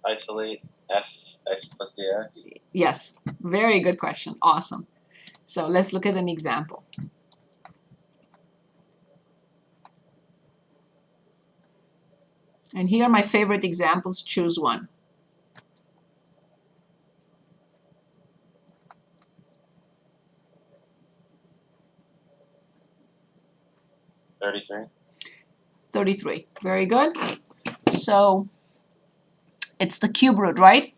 isolate fx plus dx? Yes, very good question. Awesome. So let's look at an example. And here are my favorite examples. Choose one. $33. 33. Very good. So it's the cube root, right?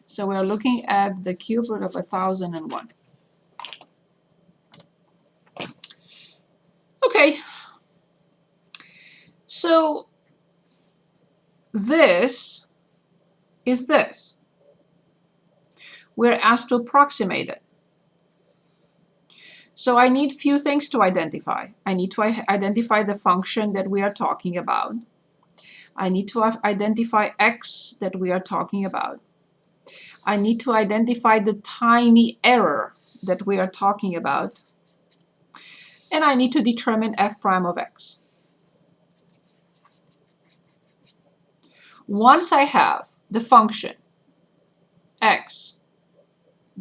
So we're looking at the cube root of 1001. Okay. So this is this. We're asked to approximate it. So I need few things to identify. I need to identify the function that we are talking about. I need to identify x that we are talking about. I need to identify the tiny error that we are talking about. And I need to determine f prime of x. Once I have the function x,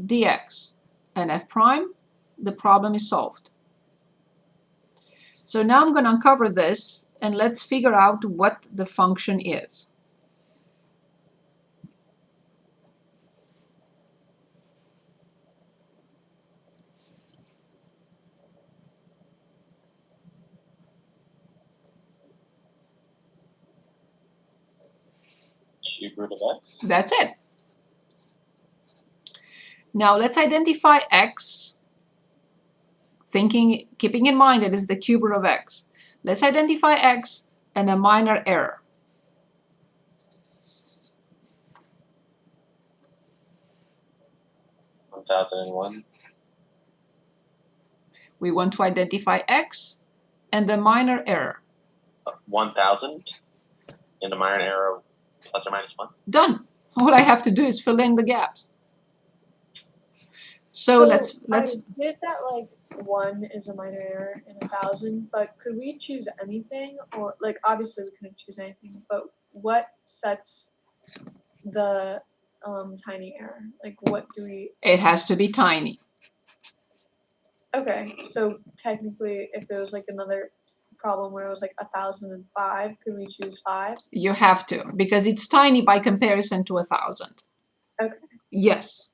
dx, and f prime, the problem is solved. So now I'm going to uncover this, and let's figure out what the function is. Cube root of x? That's it. Now let's identify x, keeping in mind that it's the cube root of x. Let's identify x and a minor error. $1,001. We want to identify x and the minor error. 1,000 and a minor error of plus or minus 1. Done. All I have to do is fill in the gaps. So let's. I get that like 1 is a minor error in 1,000, but could we choose anything, or like obviously we couldn't choose anything, but what sets the tiny error? Like what do we? It has to be tiny. Okay, so technically, if there was like another problem where it was like 1,005, could we choose 5? You have to, because it's tiny by comparison to 1,000. Okay. Yes.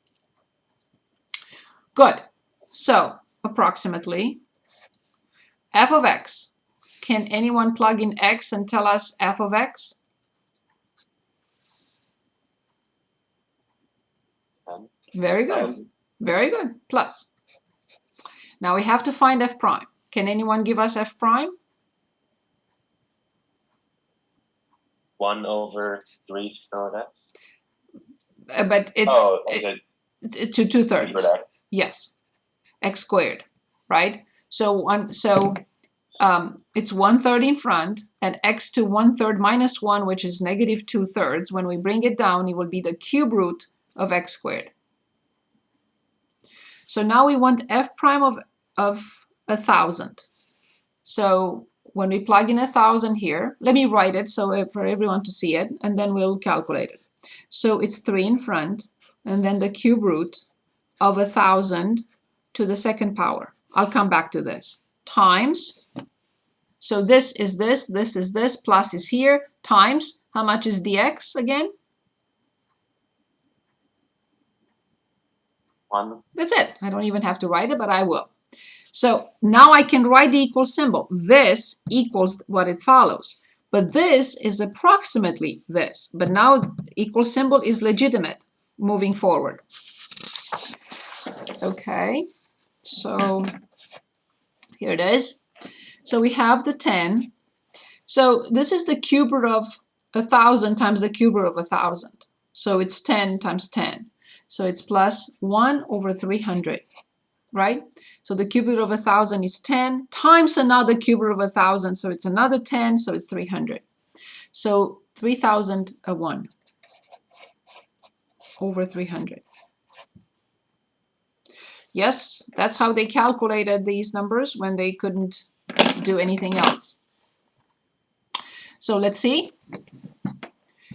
Good. So approximately f of x. Can anyone plug in x and tell us f of x? 10. Very good. Very good. Plus. Now we have to find f prime. Can anyone give us f prime? 1 over 3 square root x? But it's to 2/3. Yes. X squared, right? So it's 1/3 in front, and x to 1/3 minus 1, which is negative 2/3. When we bring it down, it will be the cube root of x squared. So now we want f prime of 1,000. So when we plug in 1,000 here, let me write it so for everyone to see it, and then we'll calculate it. So it's 3 in front, and then the cube root of 1,000 to the second power. I'll come back to this. Times, so this is this is this, plus is here, times, how much is dx again? 1. That's it. I don't even have to write it, but I will. So now I can write the equal symbol. This equals what it follows. But this is approximately this. But now equal symbol is legitimate moving forward. Okay, so here it is. So we have the 10. So this is the cube root of 1,000 times the cube root of 1,000. So it's 10 times 10. So it's plus 1 over 300, right? So the cube root of 1,000 is 10 times another cube root of 1,000. So it's another 10, so it's 300. So 3,001 over 300. Yes, that's how they calculated these numbers when they couldn't do anything else. So let's see.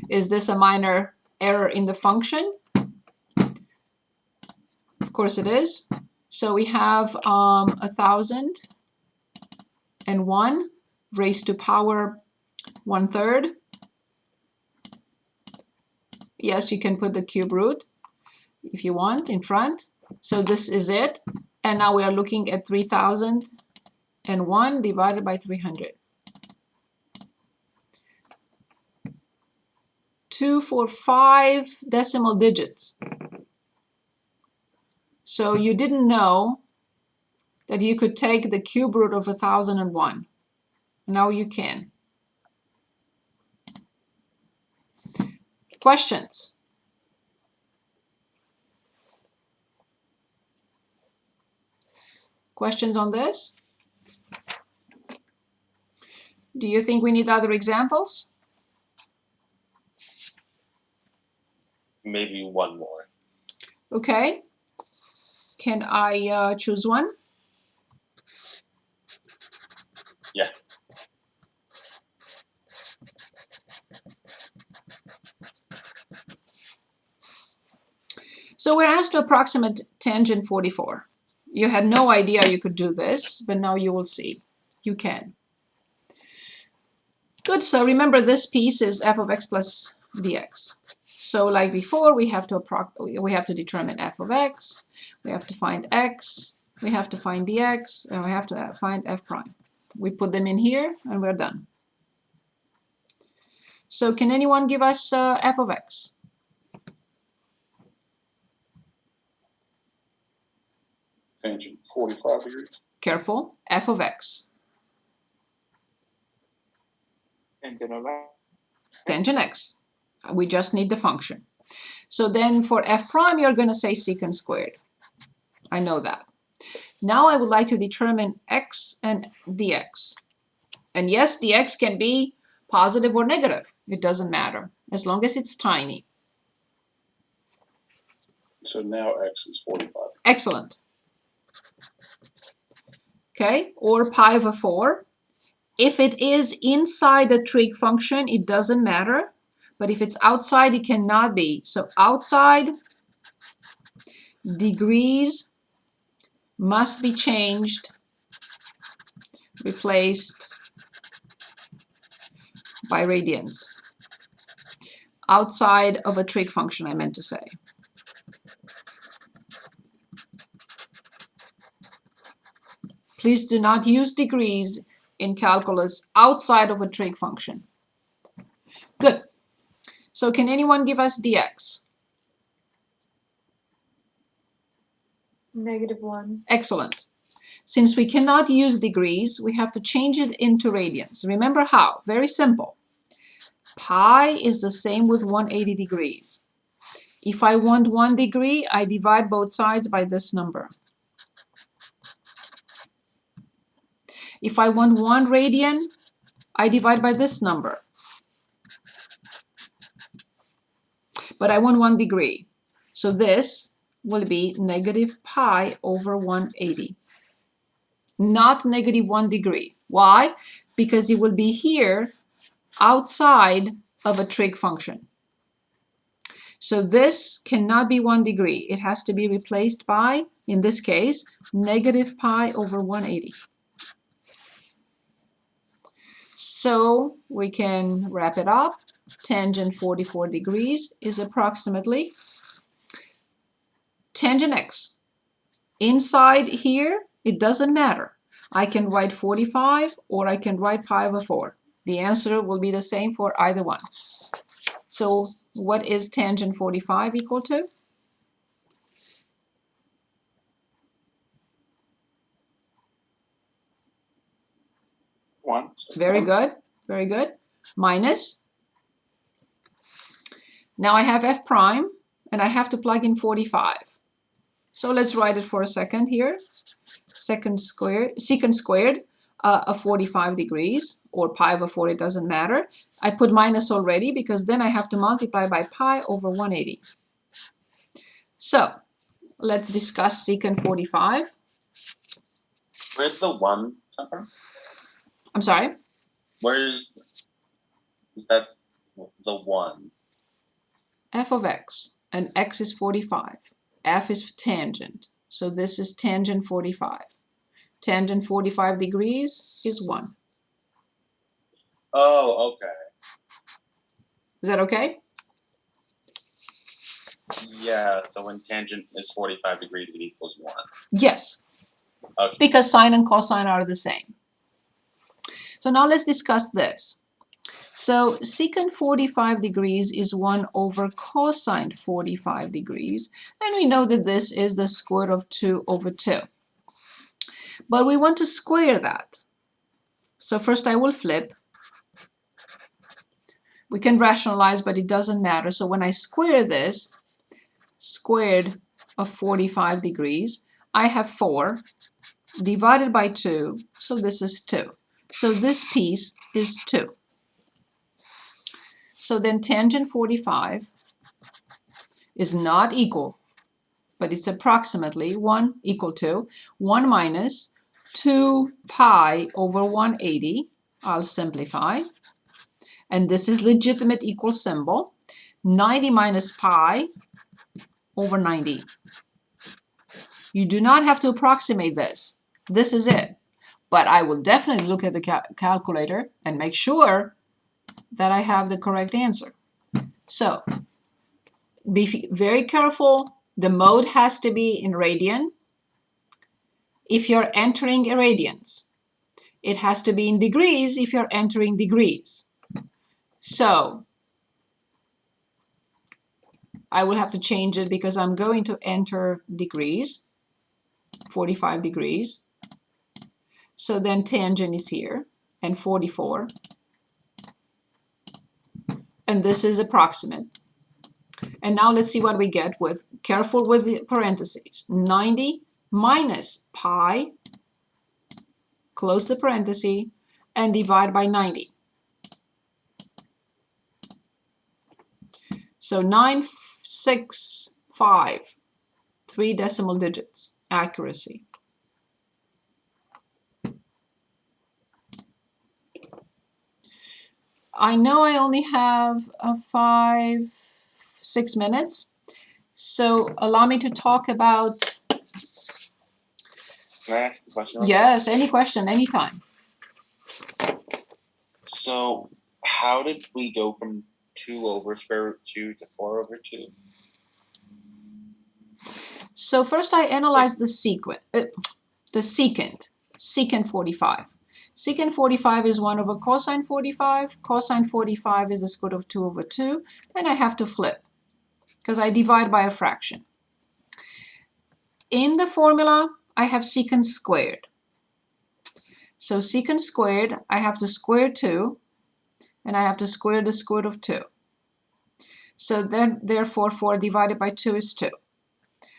Is this a minor error in the function? Of course it is. So we have 1,001 raised to power 1/3. Yes, you can put the cube root if you want in front. So this is it. And now we are looking at 3,001 divided by 300. 245 decimal digits. So you didn't know that you could take the cube root of 1,001. Now you can. Questions? Questions on this? Do you think we need other examples? Maybe one more. Okay. Can I choose one? Yeah. So we're asked to approximate tangent 44. You had no idea you could do this, but now you will see. You can. Good, so remember this piece is f of x plus dx. So like before, we have to determine f of x, we have to find x, we have to find dx, and we have to find f prime. We put them in here, and we're done. So can anyone give us f of x? Tangent 45 degrees. Careful, f of x. Tangent x. We just need the function. So then for f prime, you're going to say secant squared. I know that. Now I would like to determine x and dx. And yes, dx can be positive or negative. It doesn't matter, as long as it's tiny. So now x is 45. Excellent. Okay, or pi over 4. If it is inside the trig function, it doesn't matter. But if it's outside, it cannot be. So outside, degrees must be changed, replaced by radians. Outside of a trig function, I meant to say. Please do not use degrees in calculus outside of a trig function. Good. So can anyone give us dx? -1. Excellent. Since we cannot use degrees, we have to change it into radians. Remember how? Very simple. Pi is the same with 180 degrees. If I want 1 degree, I divide both sides by this number. If I want 1 radian, I divide by this number. But I want 1 degree. So this will be negative pi over 180. Not negative 1 degree. Why? Because it will be here outside of a trig function. So this cannot be 1 degree. It has to be replaced by, in this case, negative pi over 180. So we can wrap it up. Tangent 44 degrees is approximately tangent x. Inside here, it doesn't matter. I can write 45 or I can write pi over 4. The answer will be the same for either one. So what is tangent 45 equal to? One. Very good, very good. Minus. Now I have f prime, and I have to plug in 45. So let's write it for a second here. Secant squared of 45 degrees, or pi over 4, it doesn't matter. I put minus already because then I have to multiply by pi over 180. So let's discuss secant 45. Where's the 1 come from? I'm sorry? Where is that the 1? f of x, and x is 45. F is tangent, so this is tangent 45. Tangent 45 degrees is 1. Oh, okay. Is that okay? Yeah, so when tangent is 45 degrees, it equals 1. Yes, Okay. because sine and cosine are the same. So now let's discuss this. So secant 45 degrees is 1 over cosine 45 degrees, and we know that this is the square root of 2 over 2. But we want to square that. So first I will flip. We can rationalize, but it doesn't matter. So when I square this, squared of 45 degrees, I have 4 divided by 2, so this is 2. So this piece is 2. So then tangent 45 is not equal, but it's approximately 1 equal to 1 minus 2 pi over 180. I'll simplify. And this is legitimate equal symbol. 90 minus pi over 90. You do not have to approximate this. This is it. But I will definitely look at the calculator and make sure that I have the correct answer. So be very careful. The mode has to be in radian. If you're entering irradiance, it has to be in degrees if you're entering degrees. So I will have to change it because I'm going to enter degrees, 45 degrees. So then tangent is here, and 44. And this is approximate. And now let's see what we get with, careful with the parentheses. 90 minus pi, close the parenthesis, and divide by 90. So 965, 3 decimal digits, accuracy. I know I only have 6 minutes, so allow me to talk about. Can I ask a question? Yes, any question, anytime. So, how did we go from 2 over square root 2 to 4 over 2? So first I analyzed the secant 45. Secant 45 is 1 over cosine 45. Cosine 45 is the square root of 2 over 2. And I have to flip because I divide by a fraction. In the formula, I have secant squared. So secant squared, I have to square 2. And I have to square the square root of 2. So then, therefore, 4 divided by 2 is 2.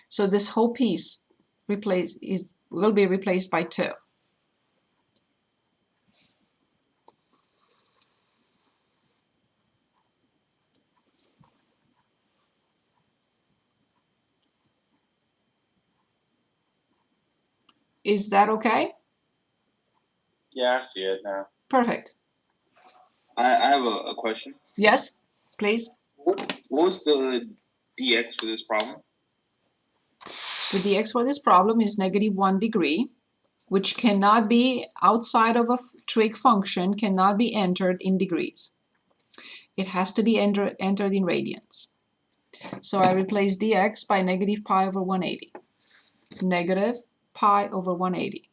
So this whole piece will be replaced by 2. Is that okay? Yeah, I see it now. Perfect. I have a question. Yes, please. What was the dx for this problem? The dx for this problem is -1 degree, which cannot be outside of a trig function, cannot be entered in degrees. It has to be entered in radians. So I replace dx by negative pi over 180. Negative pi over 180.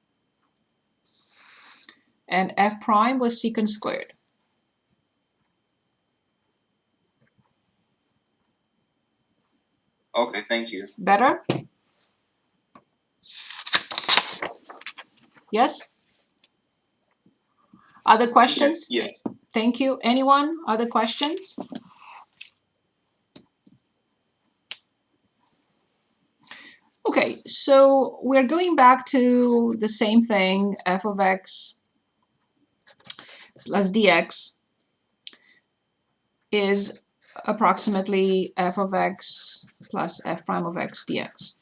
And f prime was secant squared. Okay, thank you. Better? Yes? Other questions? Yes. Thank you. Anyone? Other questions? Okay, so we're going back to the same thing, f of x plus dx is approximately f of x plus f prime of x dx.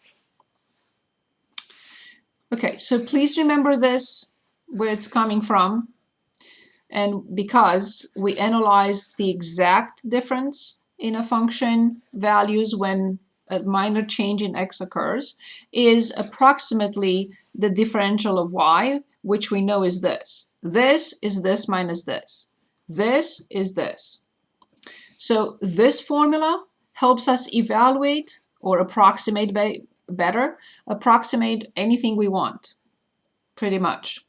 Okay, so please remember this, where it's coming from. And because we analyzed the exact difference in a function values when a minor change in x occurs is approximately the differential of y, which we know is this. This is this minus this. This is this. So this formula helps us evaluate or approximate better, approximate anything we want, pretty much.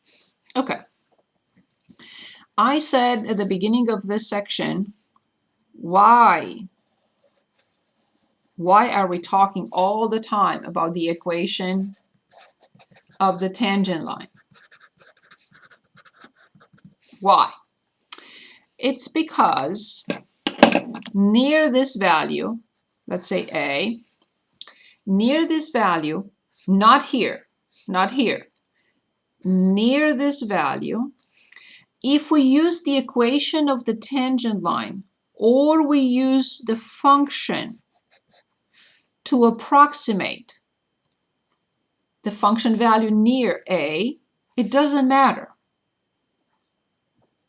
Okay. I said at the beginning of this section, why are we talking all the time about the equation of the tangent line? Why? It's because near this value, let's say A, near this value, not here, not here, near this value, if we use the equation of the tangent line or we use the function to approximate the function value near A, it doesn't matter.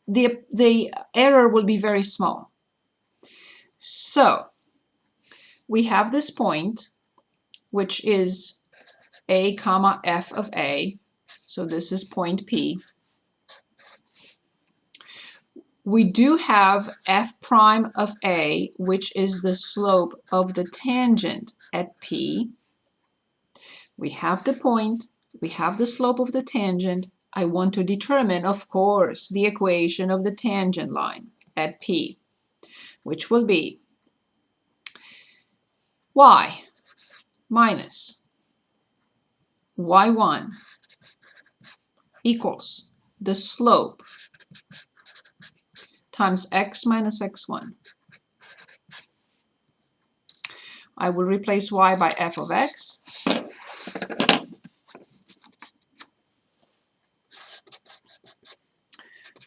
The error will be very small. So we have this point, which is A comma f of A. So this is point P. We do have f prime of A, which is the slope of the tangent at P. We have the point, we have the slope of the tangent. I want to determine, of course, the equation of the tangent line at P, which will be y minus y1 equals the slope times x minus x1. I will replace y by f of x.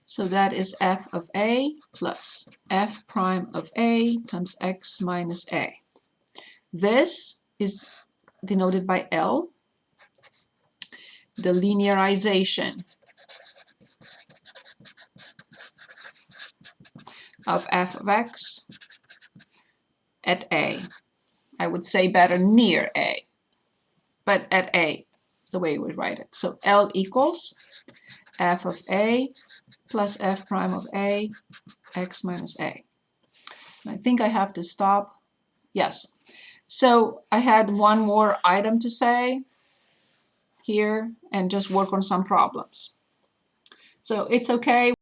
So that is f of A plus f prime of A times x minus A. This is denoted by L, the linearization of f of x at A. I would say better near A, but at A, the way we write it. So L equals f of A plus f prime of A, x minus A. And I think I have to stop. Yes. So I had one more item to say here and just work on some problems. So it's okay.